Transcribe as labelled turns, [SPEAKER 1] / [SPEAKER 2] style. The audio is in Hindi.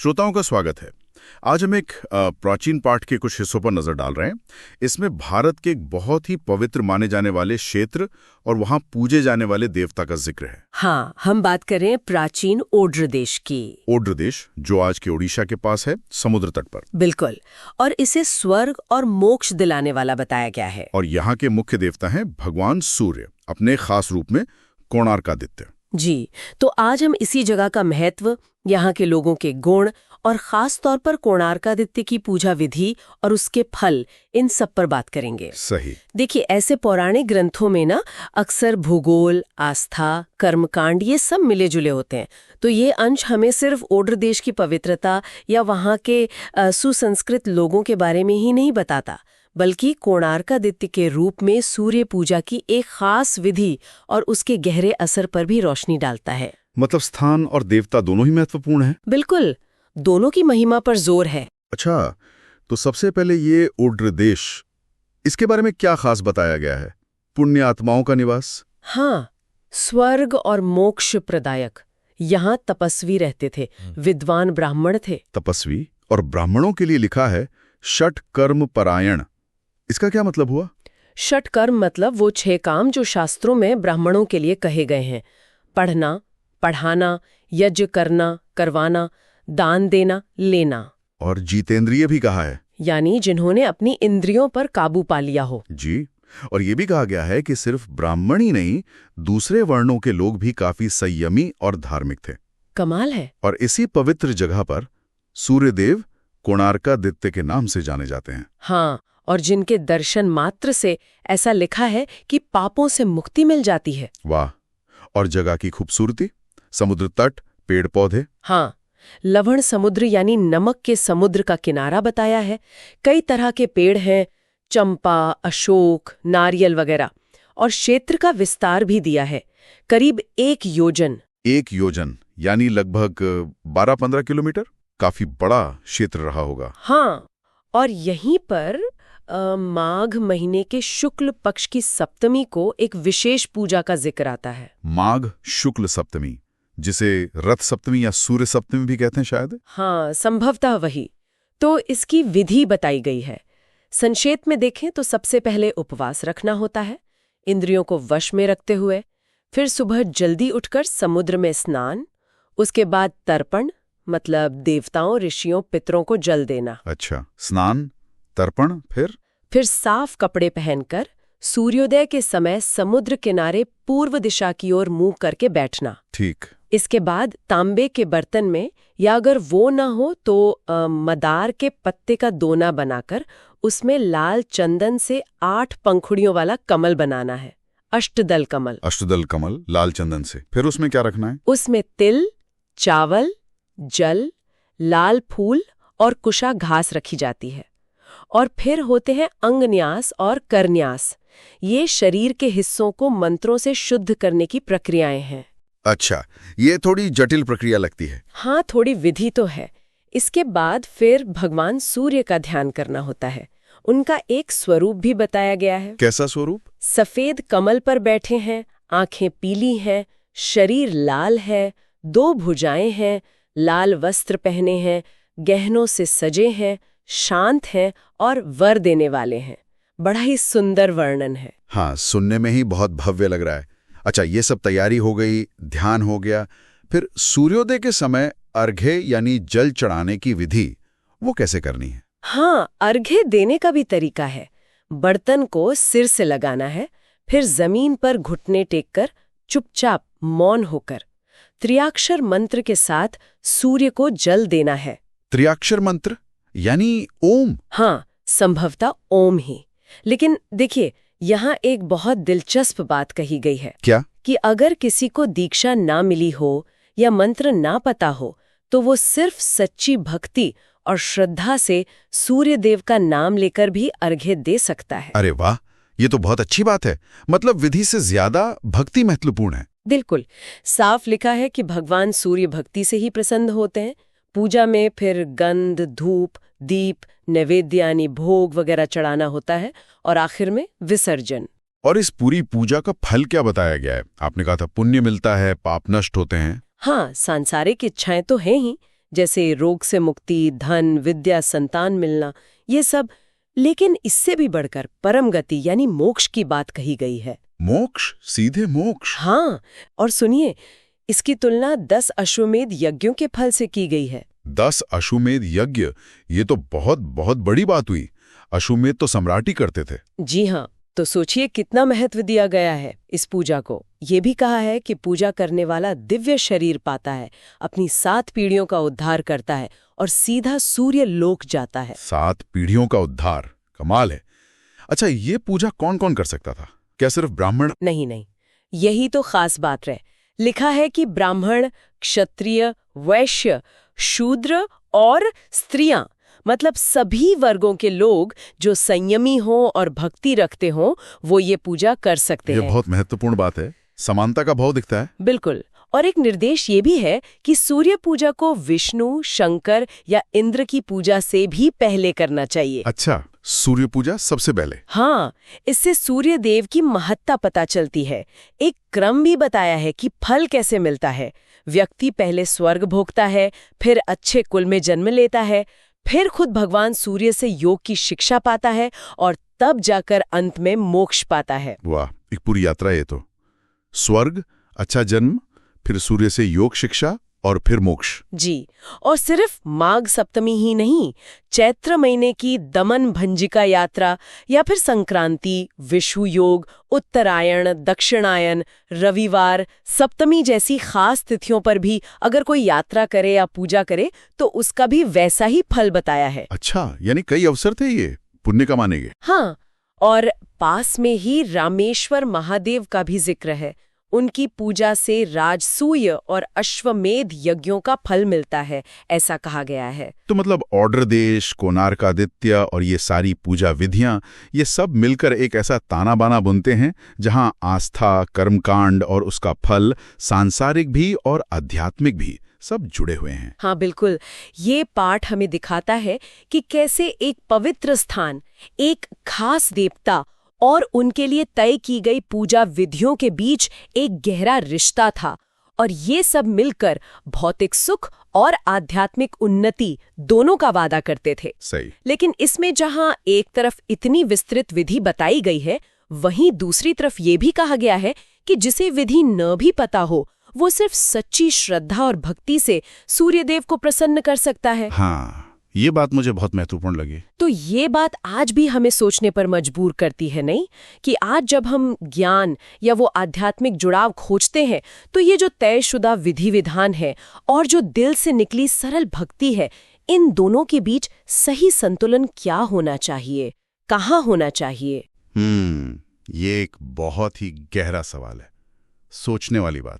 [SPEAKER 1] श्रोताओं का स्वागत है। आज हम एक प्राचीन पाठ के कुछ हिस्सों पर नजर डाल रहे हैं। इसमें भारत के एक बहुत ही पवित्र माने जाने वाले क्षेत्र और वहां पूजे जाने वाले देवता का जिक्र है।
[SPEAKER 2] हाँ, हम बात कर रहे हैं प्राचीन ओड्र देश की।
[SPEAKER 1] ओड्र देश जो आज के ओडिशा के पास है, समुद्र तट पर।
[SPEAKER 2] बिल्कुल, और इसे स्वर्ग और मोक्ष दिलाने वाला बताया गया है।
[SPEAKER 1] और यहाँ के मुख्य देवता हैं भगवान सूर्य, अपने खास रूप में कोणार्कादित्य।
[SPEAKER 2] जी, तो आज हम इसी जगह का महत्व, यहाँ के लोगों के गुण और खास तौर पर कोणार्कादित्य की पूजा विधि और उसके फल, इन सब पर बात करेंगे।
[SPEAKER 1] सही।
[SPEAKER 2] देखिए, ऐसे पौराणिक ग्रंथों में ना अक्सर भूगोल, आस्था, कर्मकांड ये सब मिले जुले होते हैं। तो ये अंश हमें सिर्फ ओड्र देश की पवित्रता या वहाँ के सुसंस्कृत लोगों के बारे में ही नहीं बताता, बल्कि कोणार्कादित्य के रूप में सूर्य पूजा की एक खास विधि और उसके गहरे असर पर भी रोशनी डालता है।
[SPEAKER 1] मतलब स्थान और देवता दोनों ही महत्वपूर्ण हैं?
[SPEAKER 2] बिल्कुल, दोनों की महिमा पर जोर है।
[SPEAKER 1] अच्छा, तो सबसे पहले ये ओड्र देश, इसके बारे में क्या खास बताया गया है? पुण्य आत्माओं का निवास?
[SPEAKER 2] हाँ, स्वर्ग और मोक्ष प्रदायक। यहाँ तपस्वी रहते थे, विद्वान ब्राह्मण थे।
[SPEAKER 1] तपस्वी और ब्राह्मणों के लिए लिखा है षट कर्म परायण। इसका क्या मतलब हुआ?
[SPEAKER 2] षट कर्म मतलब वो 6 काम जो शास्त्रों में ब्राह्मणों के लिए कहे गए हैं। पढ़ना, पढ़ाना, यज्ञ करना, करवाना, दान देना, लेना।
[SPEAKER 1] और जितेंद्रिय भी कहा है,
[SPEAKER 2] यानी जिन्होंने अपनी इंद्रियों पर काबू पा लिया हो।
[SPEAKER 1] जी। और ये भी कहा गया है कि सिर्फ ब्राह्मण ही नहीं, दूसरे वर्णों के लोग भी काफी संयमी और धार्मिक थे।
[SPEAKER 2] कमाल है।
[SPEAKER 1] और इसी पवित्र जगह पर सूर्यदेव कोणार्कादित्य के नाम से जाने जाते हैं।
[SPEAKER 2] हाँ, और जिनके दर्शन मात्र से ऐसा लिखा है कि पापों से मुक्ति मिल जाती है।
[SPEAKER 1] वाह। और जगह की खूबसूरती, समुद्र तट, पेड़ पौधे।
[SPEAKER 2] हाँ, लवण समुद्र यानी नमक के समुद्र का किनारा बताया है। कई तरह के पेड़ हैं, चंपा, अशोक, नारियल वगैरह। और क्षेत्र का विस्तार भी दिया है, करीब 1 योजन।
[SPEAKER 1] 1 योजन यानी लगभग 12-15 किलोमीटर। काफी बड़ा क्षेत्र रहा होगा।
[SPEAKER 2] हाँ, और यहीं पर माघ महीने के शुक्ल पक्ष की सप्तमी को एक विशेष पूजा का जिक्र आता है।
[SPEAKER 1] माघ शुक्ल सप्तमी, जिसे रथ सप्तमी या सूर्य सप्तमी भी कहते हैं शायद।
[SPEAKER 2] हाँ, संभवतः वही। तो इसकी विधि बताई गई है। संक्षेप में देखें तो सबसे पहले उपवास रखना होता है, इंद्रियों को वश में रखते हुए। फिर सुबह जल्दी उठकर समुद्र में स्नान। उसके बाद तर्पण, मतलब देवताओं, ऋषियों, पितरों को जल देना।
[SPEAKER 1] अच्छा, स्नान, तर्पण, फिर
[SPEAKER 2] साफ कपड़े पहनकर सूर्योदय के समय समुद्र किनारे पूर्व दिशा की ओर मुंह करके बैठना।
[SPEAKER 1] ठीक।
[SPEAKER 2] इसके बाद तांबे के बर्तन में, या अगर वो न हो तो मदार के पत्ते का दोना बनाकर उसमें लाल चंदन से 8 पंखुड़ियों वाला कमल बनाना है। अष्टदल कमल।
[SPEAKER 1] अष्टदल कमल लाल चंदन से। फिर उसमें क्या रखना है?
[SPEAKER 2] उसमें तिल, चावल, जल, लाल फूल और कुशा घास रखी जाती है। और फिर होते हैं अंगन्यास और करन्यास। ये शरीर के हिस्सों को मंत्रों से शुद्ध करने की प्रक्रियाएं हैं।
[SPEAKER 1] अच्छा, ये थोड़ी जटिल प्रक्रिया लगती है।
[SPEAKER 2] हाँ, थोड़ी विधि तो है। इसके बाद फिर भगवान सूर्य का ध्यान करना होता है। उनका एक स्वरूप भी बताया गया है।
[SPEAKER 1] कैसा स्वरूप?
[SPEAKER 2] सफेद कमल पर बैठे हैं, आंखें पीली हैं, शरीर लाल है, 2 भुजाएं हैं, लाल वस्त्र पहने हैं, गहनों से सजे हैं, शांत हैं और वर देने वाले हैं। बड़ा ही सुंदर वर्णन है।
[SPEAKER 1] हाँ, सुनने में ही बहुत भव्य लग रहा है। अच्छा, ये सब तैयारी हो गई, ध्यान हो गया, फिर सूर्योदय के समय अर्घ्य यानी जल चढ़ाने की विधि, वो कैसे करनी है?
[SPEAKER 2] हाँ, अर्घ्य देने का भी तरीका है। बर्तन को सिर से लगाना है, फिर जमीन पर घुटने टेककर चुपचाप मौन होकर त्रियाक्षर मंत्र के साथ सूर्य को जल देना है।
[SPEAKER 1] त्रियाक्षर मंत्र यानी ओम?
[SPEAKER 2] हाँ, संभवतः ओम ही। लेकिन देखिए, यहाँ एक बहुत दिलचस्प बात कही गई है।
[SPEAKER 1] क्या?
[SPEAKER 2] कि अगर किसी को दीक्षा ना मिली हो या मंत्र ना पता हो, तो वो सिर्फ सच्ची भक्ति और श्रद्धा से सूर्य देव का नाम लेकर भी अर्घ्य दे सकता है।
[SPEAKER 1] अरे वाह, ये तो बहुत अच्छी बात है। मतलब विधि से ज्यादा भक्ति महत्वपूर्ण है।
[SPEAKER 2] बिल्कुल, साफ लिखा है कि भगवान सूर्य भक्ति से ही प्रसन्न होते हैं। पूजा में फिर गंध, धूप, दीप, नैवेद्य यानी भोग वगैरह चढ़ाना होता है और आखिर में विसर्जन।
[SPEAKER 1] और इस पूरी पूजा का फल क्या बताया गया है? आपने कहा था पुण्य मिलता है, पाप नष्ट होते हैं।
[SPEAKER 2] हाँ, सांसारिक इच्छाएं तो हैं ही, जैसे रोग से मुक्ति, धन, विद्या, संतान मिलना, ये सब। लेकिन इससे भी बढ़कर परम गति यानी मोक्ष की बात कही गई है।
[SPEAKER 1] मोक्ष? सीधे मोक्ष?
[SPEAKER 2] हाँ, और सुनिए, इसकी तुलना 10 अश्वमेध यज्ञों के फल से की गई है।
[SPEAKER 1] 10 अश्वमेध यज्ञ? ये तो बहुत बहुत बड़ी बात हुई। अश्वमेध तो सम्राट ही करते थे।
[SPEAKER 2] जी हाँ, तो सोचिए कितना महत्व दिया गया है इस पूजा को। ये भी कहा है कि पूजा करने वाला दिव्य शरीर पाता है, अपनी 7 पीढ़ियों का उद्धार करता है और सीधा सूर्य लोक जाता है।
[SPEAKER 1] 7 पीढ़ियों का उद्धार, कमाल है। अच्छा, ये पूजा कौन कौन कर सकता था? क्या सिर्फ ब्राह्मण?
[SPEAKER 2] नहीं, यही तो खास बात है। लिखा है कि ब्राह्मण, क्षत्रिय, वैश्य, शूद्र और स्त्रियां, मतलब सभी वर्गों के लोग जो संयमी हों और भक्ति रखते हों, वो ये पूजा कर सकते हैं।
[SPEAKER 1] ये बहुत महत्वपूर्ण बात है। समानता का भाव दिखता है।
[SPEAKER 2] बिल्कुल। और एक निर्देश ये भी है कि सूर्य पूजा को विष्णु, शंकर या इंद्र की पूजा से भी पहले करना चाहिए।
[SPEAKER 1] अच्छा, सूर्य पूजा सबसे पहले?
[SPEAKER 2] हाँ, इससे सूर्य देव की महत्ता पता चलती है। एक क्रम भी बताया है कि फल कैसे मिलता है। व्यक्ति पहले स्वर्ग भोगता है, फिर अच्छे कुल में जन्म लेता है, फिर खुद भगवान सूर्य से योग की शिक्षा पाता है और तब जाकर अंत में मोक्ष पाता है।
[SPEAKER 1] वाह, एक पूरी यात्रा है तो। स्वर्ग, अच्छा जन्म, फिर सूर्य से योग शिक्षा और फिर मोक्ष।
[SPEAKER 2] जी, और सिर्फ माघ सप्तमी ही नहीं, चैत्र महीने की दमन भंजिका यात्रा या फिर संक्रांति, विषु योग, उत्तरायण, दक्षिणायन, रविवार, सप्तमी जैसी खास तिथियों पर भी अगर कोई यात्रा करे या पूजा करे तो उसका भी वैसा ही फल बताया है।
[SPEAKER 1] अच्छा, यानी कई अवसर थे ये पुण्य कमाने के।
[SPEAKER 2] हाँ, और पास में ही रामेश्वर महादेव का भी जिक्र है। उनकी पूजा से राजसूय और अश्वमेध यज्ञों का फल मिलता है, ऐसा कहा गया है।
[SPEAKER 1] तो मतलब ऑर्डर देश, कोणार्कादित्य और ये सारी पूजा विधियां, ये सब मिलकर एक ऐसा ताना बाना बुनते हैं जहां आस्था, कर्मकांड और उसका फल सांसारिक भी और आध्यात्मिक भी सब जुड़े हुए हैं।
[SPEAKER 2] हाँ बिल्कुल, ये पाठ हमें दिखाता है कि कैसे एक पवित्र स्थान, एक खास देवता और उनके लिए तय की गई पूजा विधियों के बीच एक गहरा रिश्ता था, और ये सब मिलकर भौतिक सुख और आध्यात्मिक उन्नति दोनों का वादा करते थे।
[SPEAKER 1] सही।
[SPEAKER 2] लेकिन इसमें जहां एक तरफ इतनी विस्तृत विधि बताई गई है, वहीं दूसरी तरफ ये भी कहा गया है कि जिसे विधि न भी पता हो, वो सिर्फ सच्ची श्रद्धा और भक्ति से सूर्यदेव को प्रसन्न कर सकता है।
[SPEAKER 1] हाँ, ये बात मुझे बहुत महत्वपूर्ण लगी।
[SPEAKER 2] तो ये बात आज भी हमें सोचने पर मजबूर करती है, नहीं? कि आज जब हम ज्ञान या वो आध्यात्मिक जुड़ाव खोजते हैं, तो ये जो तयशुदा विधि विधान है और जो दिल से निकली सरल भक्ति है, इन दोनों के बीच सही संतुलन क्या होना चाहिए, कहाँ होना चाहिए?
[SPEAKER 1] ये एक बहुत ही गहरा सवाल है, सोचने वाली बात।